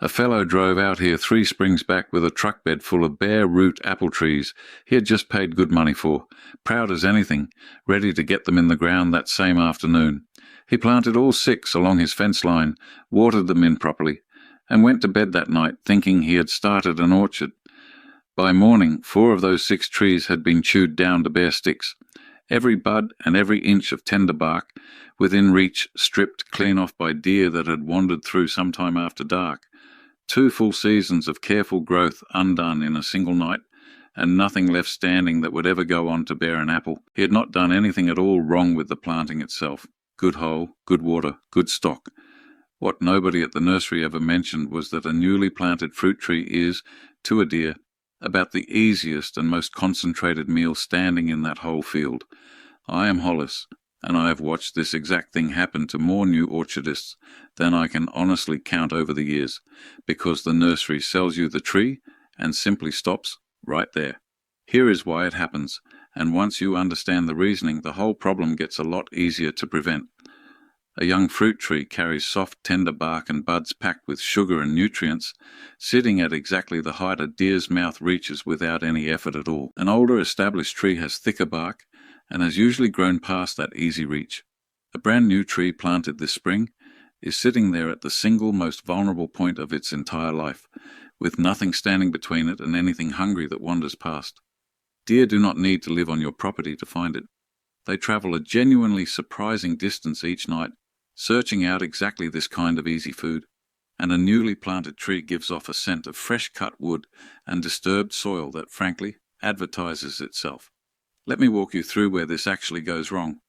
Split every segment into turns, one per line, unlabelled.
A fellow drove out here 3 springs back with a truck bed full of bare root apple trees he had just paid good money for, proud as anything, ready to get them in the ground that same afternoon. He planted all 6 along his fence line, watered them in properly, and went to bed that night thinking he had started an orchard. By morning, 4 of those 6 trees had been chewed down to bare sticks. Every bud and every inch of tender bark within reach stripped clean off by deer that had wandered through sometime after dark. 2 full seasons of careful growth undone in a single night, and nothing left standing that would ever go on to bear an apple. He had not done anything at all wrong with the planting itself. Good hole, good water, good stock. What nobody at the nursery ever mentioned was that a newly planted fruit tree is, to a deer, about the easiest and most concentrated meal standing in that whole field. I am Hollis, and I have watched this exact thing happen to more new orchardists than I can honestly count over the years, because the nursery sells you the tree and simply stops right there. Here is why it happens, and once you understand the reasoning, the whole problem gets a lot easier to prevent. A young fruit tree carries soft, tender bark and buds packed with sugar and nutrients, sitting at exactly the height a deer's mouth reaches without any effort at all. An older, established tree has thicker bark and has usually grown past that easy reach. A brand new tree planted this spring is sitting there at the single most vulnerable point of its entire life, with nothing standing between it and anything hungry that wanders past. Deer do not need to live on your property to find it. They travel a genuinely surprising distance each night, searching out exactly this kind of easy food, and a newly planted tree gives off a scent of fresh-cut wood and disturbed soil that, frankly, advertises itself. Let me walk you through where this actually goes wrong,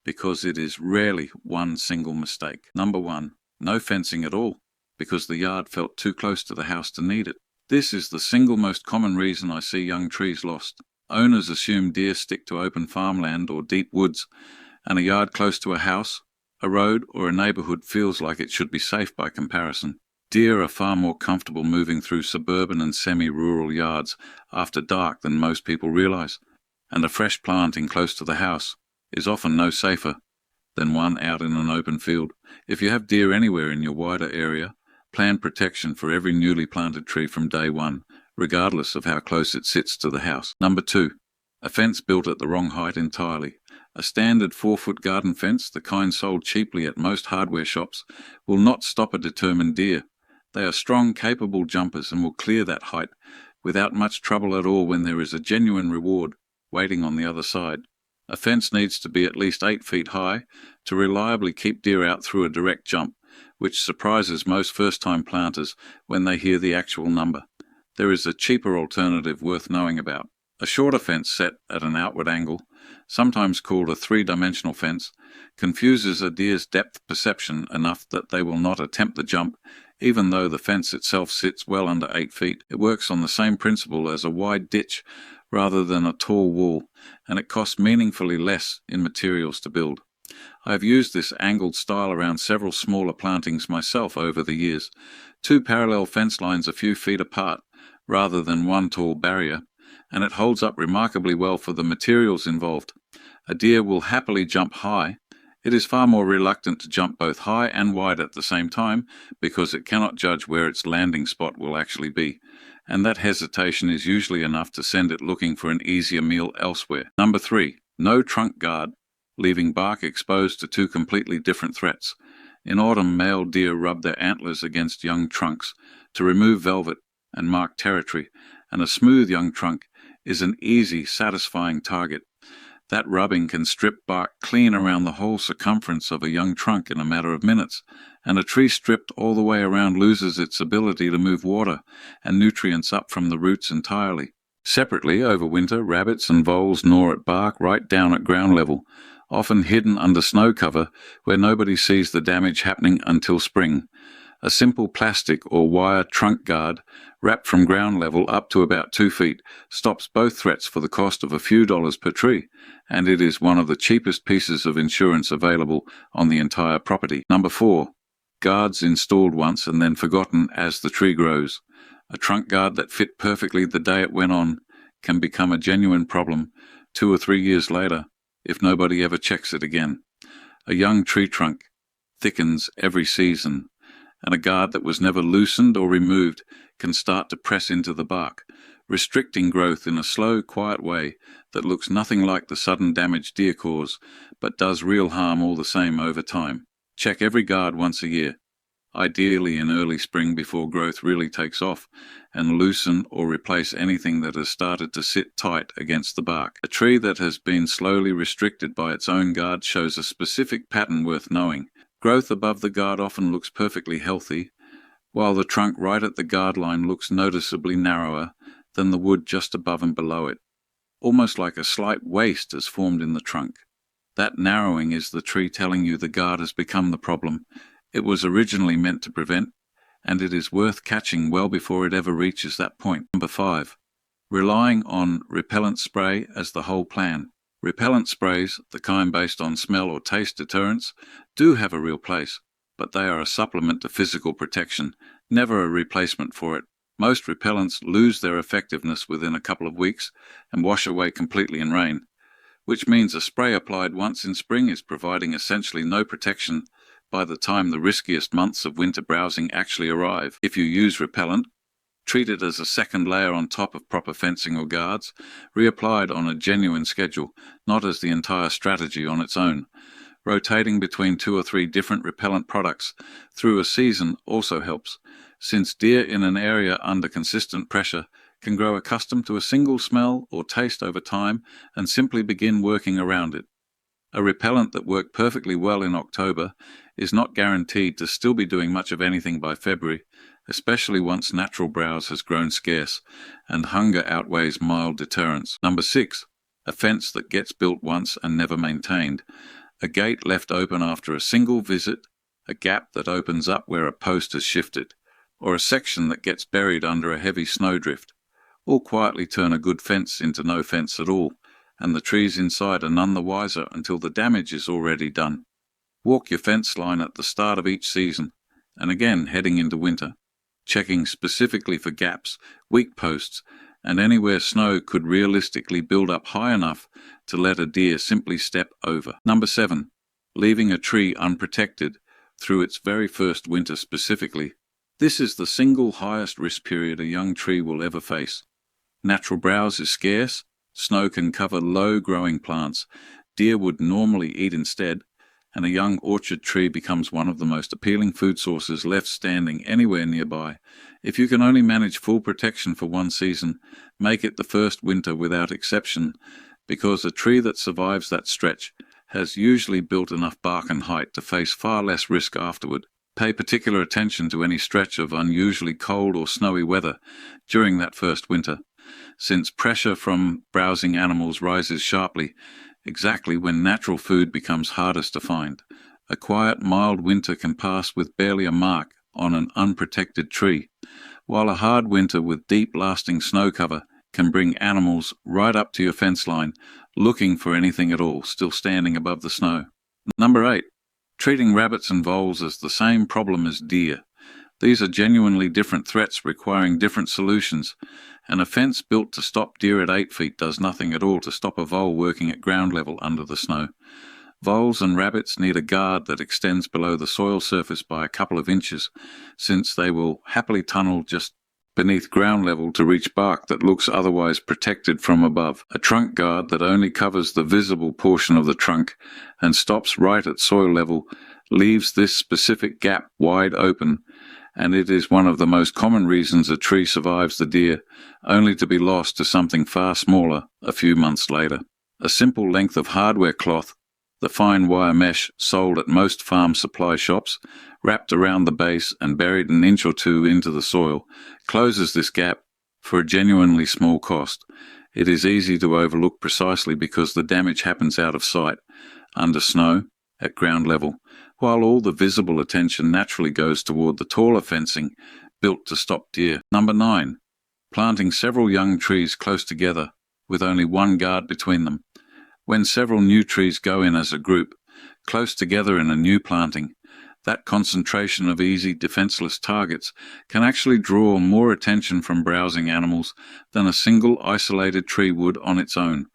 because it is rarely one single mistake. Number 1, no fencing at all, because the yard felt too close to the house to need it. This is the single most common reason I see young trees lost. Owners assume deer stick to open farmland or deep woods, and a yard close to a house, a road, or a neighborhood feels like it should be safe by comparison. Deer are far more comfortable moving through suburban and semi-rural yards after dark than most people realize, and a fresh planting close to the house is often no safer than one out in an open field. If you have deer anywhere in your wider area, plan protection for every newly planted tree from day one, regardless of how close it sits to the house. Number 2, a fence built at the wrong height entirely. A standard 4-foot garden fence, the kind sold cheaply at most hardware shops, will not stop a determined deer. They are strong, capable jumpers and will clear that height without much trouble at all when there is a genuine reward waiting on the other side. A fence needs to be at least 8 feet high to reliably keep deer out through a direct jump, which surprises most first-time planters when they hear the actual number. There is a cheaper alternative worth knowing about. A shorter fence set at an outward angle, sometimes called a 3-dimensional fence, confuses a deer's depth perception enough that they will not attempt the jump, even though the fence itself sits well under 8 feet. It works on the same principle as a wide ditch rather than a tall wall, and it costs meaningfully less in materials to build. I have used this angled style around several smaller plantings myself over the years. 2 parallel fence lines a few feet apart, rather than one tall barrier, and it holds up remarkably well for the materials involved. A deer will happily jump high. It is far more reluctant to jump both high and wide at the same time because it cannot judge where its landing spot will actually be, and that hesitation is usually enough to send it looking for an easier meal elsewhere. Number 3, no trunk guard, leaving bark exposed to 2 completely different threats. In autumn, male deer rub their antlers against young trunks to remove velvet and mark territory, and a smooth young trunk is an easy, satisfying target. That rubbing can strip bark clean around the whole circumference of a young trunk in a matter of minutes, and a tree stripped all the way around loses its ability to move water and nutrients up from the roots entirely. Separately, over winter, rabbits and voles gnaw at bark right down at ground level, often hidden under snow cover where nobody sees the damage happening until spring. A simple plastic or wire trunk guard, wrapped from ground level up to about 2 feet, stops both threats for the cost of a few dollars per tree, and it is one of the cheapest pieces of insurance available on the entire property. Number 4, guards installed once and then forgotten as the tree grows. A trunk guard that fit perfectly the day it went on can become a genuine problem 2 or 3 years later if nobody ever checks it again. A young tree trunk thickens every season, and a guard that was never loosened or removed can start to press into the bark, restricting growth in a slow, quiet way that looks nothing like the sudden damage deer cause, but does real harm all the same over time. Check every guard once a year, ideally in early spring before growth really takes off, and loosen or replace anything that has started to sit tight against the bark. A tree that has been slowly restricted by its own guard shows a specific pattern worth knowing. Growth above the guard often looks perfectly healthy, while the trunk right at the guard line looks noticeably narrower than the wood just above and below it, almost like a slight waist has formed in the trunk. That narrowing is the tree telling you the guard has become the problem it was originally meant to prevent, and it is worth catching well before it ever reaches that point. Number 5. Relying on repellent spray as the whole plan. Repellent sprays, the kind based on smell or taste deterrents, do have a real place, but they are a supplement to physical protection, never a replacement for it. Most repellents lose their effectiveness within a couple of weeks and wash away completely in rain, which means a spray applied once in spring is providing essentially no protection by the time the riskiest months of winter browsing actually arrive. If you use repellent, treat it as a second layer on top of proper fencing or guards, reapplied on a genuine schedule, not as the entire strategy on its own. Rotating between 2 or 3 different repellent products through a season also helps, since deer in an area under consistent pressure can grow accustomed to a single smell or taste over time and simply begin working around it. A repellent that worked perfectly well in October is not guaranteed to still be doing much of anything by February, especially once natural browse has grown scarce and hunger outweighs mild deterrence. Number 6. A fence that gets built once and never maintained. A gate left open after a single visit, a gap that opens up where a post has shifted, or a section that gets buried under a heavy snowdrift, all quietly turn a good fence into no fence at all, and the trees inside are none the wiser until the damage is already done. Walk your fence line at the start of each season, and again heading into winter, checking specifically for gaps, weak posts, and anywhere snow could realistically build up high enough to let a deer simply step over. Number 7. Leaving a tree unprotected through its very first winter specifically. This is the single highest risk period a young tree will ever face. Natural browse is scarce, snow can cover low-growing plants deer would normally eat instead, and a young orchard tree becomes one of the most appealing food sources left standing anywhere nearby. If you can only manage full protection for one season, make it the first winter without exception, because a tree that survives that stretch has usually built enough bark and height to face far less risk afterward. Pay particular attention to any stretch of unusually cold or snowy weather during that first winter, since pressure from browsing animals rises sharply exactly when natural food becomes hardest to find. A quiet, mild winter can pass with barely a mark on an unprotected tree, while a hard winter with deep, lasting snow cover can bring animals right up to your fence line, looking for anything at all still standing above the snow. Number 8. Treating rabbits and voles as the same problem as deer. These are genuinely different threats requiring different solutions, and a fence built to stop deer at 8 feet does nothing at all to stop a vole working at ground level under the snow. Voles and rabbits need a guard that extends below the soil surface by a couple of inches, since they will happily tunnel just beneath ground level to reach bark that looks otherwise protected from above. A trunk guard that only covers the visible portion of the trunk and stops right at soil level leaves this specific gap wide open, and it is one of the most common reasons a tree survives the deer, only to be lost to something far smaller a few months later. A simple length of hardware cloth, the fine wire mesh sold at most farm supply shops, wrapped around the base and buried an inch or two into the soil, closes this gap for a genuinely small cost. It is easy to overlook precisely because the damage happens out of sight, under snow, at ground level, while all the visible attention naturally goes toward the taller fencing built to stop deer. Number 9. Planting several young trees close together with only one guard between them. When several new trees go in as a group, close together in a new planting, that concentration of easy, defenseless targets can actually draw more attention from browsing animals than a single isolated tree would on its own.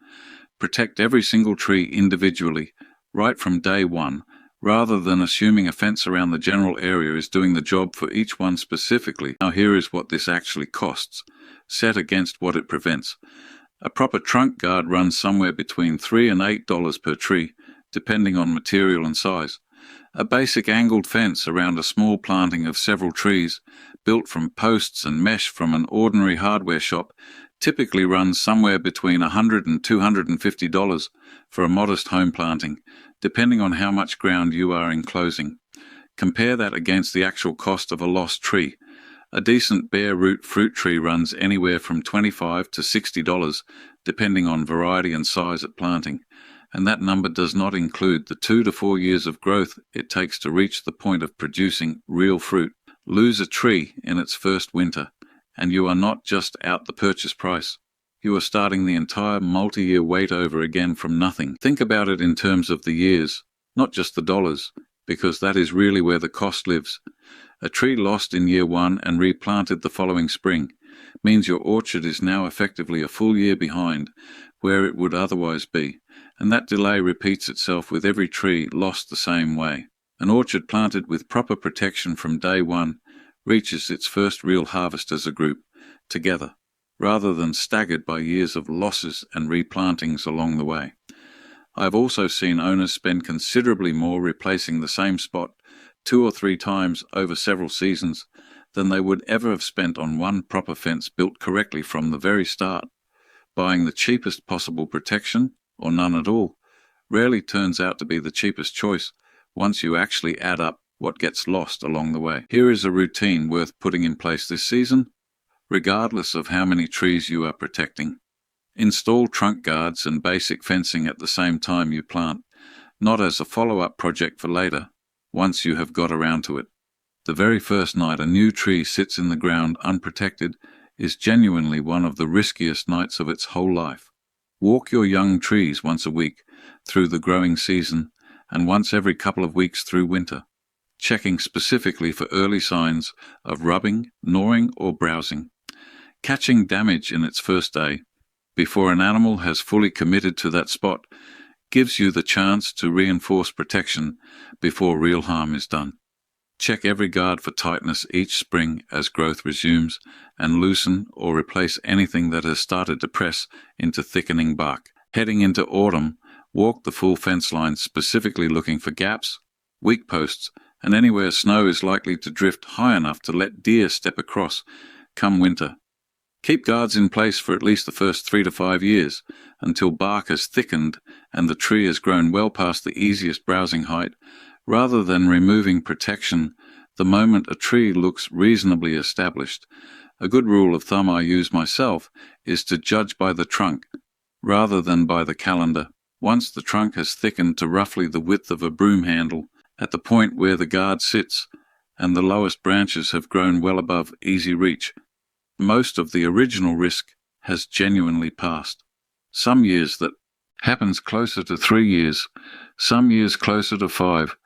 Protect every single tree individually, right from day one, rather than assuming a fence around the general area is doing the job for each one specifically. Now here is what this actually costs, set against what it prevents. A proper trunk guard runs somewhere between $3 and $8 per tree, depending on material and size. A basic angled fence around a small planting of several trees, built from posts and mesh from an ordinary hardware shop, typically runs somewhere between $100 and $250 for a modest home planting, depending on how much ground you are enclosing. Compare that against the actual cost of a lost tree. A decent bare root fruit tree runs anywhere from $25 to $60, depending on variety and size at planting, and that number does not include the 2 to 4 years of growth it takes to reach the point of producing real fruit. Lose a tree in its first winter, and you are not just out the purchase price. You are starting the entire multi-year wait over again from nothing. Think about it in terms of the years, not just the dollars, because that is really where the cost lives. A tree lost in year 1 and replanted the following spring means your orchard is now effectively a full year behind where it would otherwise be, and that delay repeats itself with every tree lost the same way. An orchard planted with proper protection from day 1 reaches its first real harvest as a group, together, rather than staggered by years of losses and replantings along the way. I have also seen owners spend considerably more replacing the same spot 2 or 3 times over several seasons than they would ever have spent on one proper fence built correctly from the very start. Buying the cheapest possible protection, or none at all, rarely turns out to be the cheapest choice once you actually add up what gets lost along the way. Here is a routine worth putting in place this season, regardless of how many trees you are protecting. Install trunk guards and basic fencing at the same time you plant, not as a follow-up project for later, once you have got around to it. The very first night a new tree sits in the ground unprotected is genuinely one of the riskiest nights of its whole life. Walk your young trees once a week through the growing season and once every couple of weeks through winter, checking specifically for early signs of rubbing, gnawing, or browsing. Catching damage in its first day, before an animal has fully committed to that spot, gives you the chance to reinforce protection before real harm is done. Check every guard for tightness each spring as growth resumes, and loosen or replace anything that has started to press into thickening bark. Heading into autumn, walk the full fence line specifically looking for gaps, weak posts, and anywhere snow is likely to drift high enough to let deer step across come winter. Keep guards in place for at least the first 3 to 5 years, until bark has thickened and the tree has grown well past the easiest browsing height, rather than removing protection the moment a tree looks reasonably established. A good rule of thumb I use myself is to judge by the trunk, rather than by the calendar. Once the trunk has thickened to roughly the width of a broom handle, at the point where the guard sits, and the lowest branches have grown well above easy reach, most of the original risk has genuinely passed. Some years that happens closer to 3 years, some years closer to 5,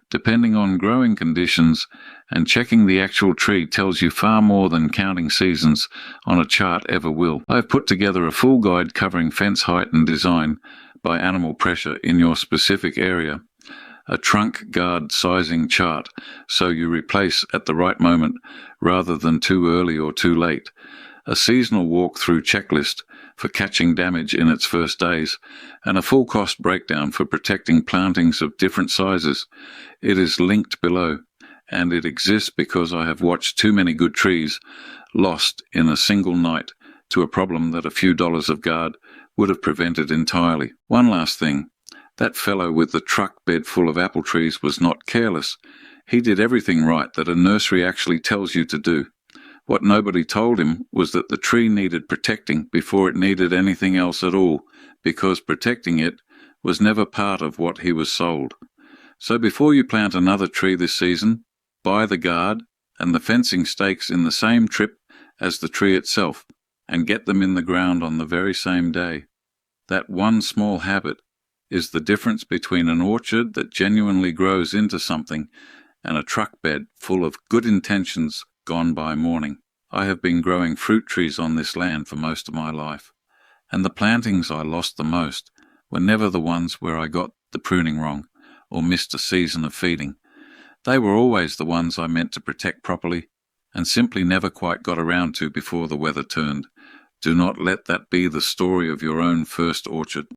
depending on growing conditions, and checking the actual tree tells you far more than counting seasons on a chart ever will. I have put together a full guide covering fence height and design by animal pressure in your specific area, a trunk guard sizing chart so you replace at the right moment rather than too early or too late, a seasonal walkthrough checklist for catching damage in its first days, and a full cost breakdown for protecting plantings of different sizes. It is linked below, and it exists because I have watched too many good trees lost in a single night to a problem that a few dollars of guard would have prevented entirely. One last thing. That fellow with the truck bed full of apple trees was not careless. He did everything right that a nursery actually tells you to do. What nobody told him was that the tree needed protecting before it needed anything else at all, because protecting it was never part of what he was sold. So before you plant another tree this season, buy the guard and the fencing stakes in the same trip as the tree itself, and get them in the ground on the very same day. That one small habit is the difference between an orchard that genuinely grows into something and a truck bed full of good intentions gone by morning. I have been growing fruit trees on this land for most of my life, and the plantings I lost the most were never the ones where I got the pruning wrong, or missed a season of feeding. They were always the ones I meant to protect properly, and simply never quite got around to before the weather turned. Do not let that be the story of your own first orchard.